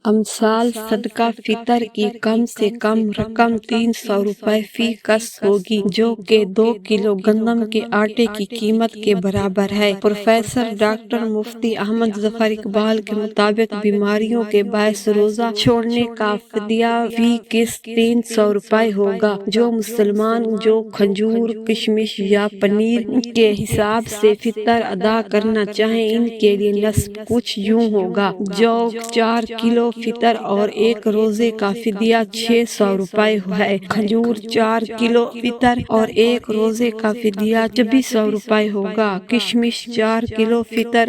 امثال صدقہ فطر کی کم سے کم رقم 300 روپے فی کس ہوگی، جو کہ 2 کلو گندم کے آٹے کی قیمت کے برابر ہے۔ پروفیسر ڈاکٹر مفتی احمد ظفر اقبال کے مطابق بیماریوں کے باعث روزہ چھوڑنے کا فدیہ فی کس 300 روپے ہوگا۔ جو مسلمان جو کھجور، کشمش یا پنیر کے حساب سے فطر ادا کرنا چاہیں، ان کے لیے نصب کچھ یوں ہوگا: جو 4 کلو فطر اور 1 روزے کا فدیہ 600 روپے ہے۔ کھجور 4 کلو فطر اور 1 روزے کا فدیہ 2600 روپے ہوگا۔ کشمش 4 کلو فطر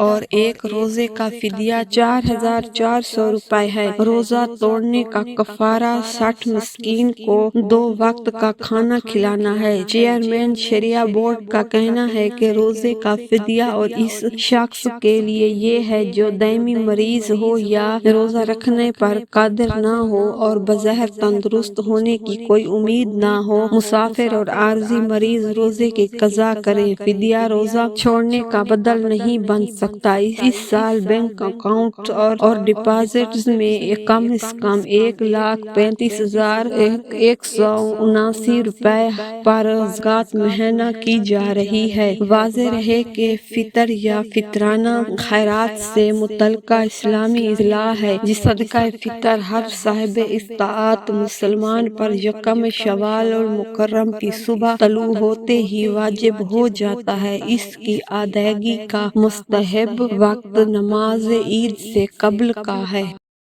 اور 1 روزے کا فدیہ 4400 روپے ہے۔ روزہ توڑنے کا کفارہ 60 مسکین کو 2 وقت کا کھانا کھلانا ہے۔ چیئرمین شریعہ بورڈ کا کہنا ہے کہ روزے کا فدیہ اور اس شخص کے لیے یہ ہے جو دائمی مریض ہو یا روزہ رکھنے پر قادر نہ ہو اور بظاہر تندرست ہونے کی کوئی امید نہ ہو۔ مسافر اور عارضی مریض روزے کی قضا کریں۔ فدیہ روزہ چھوڑنے کا بدل نہیں بن سکتا۔ اس سال بینک اکاؤنٹ اور ڈپازٹس میں کم از کم 1,35,179 روپے پر زکوٰۃ مہیا کی جا رہی ہے۔ واضح رہے کہ فطر یا فطرانہ خیرات سے متعلق اسلامی اصطلاح ہے۔ صدقہ فطر ہر صاحب استطاعت مسلمان پر یکم شوال المحرم کی صبح طلوع ہوتے ہی واجب ہو جاتا ہے۔ اس کی ادائیگی کا مستحب وقت نماز عید سے قبل کا ہے۔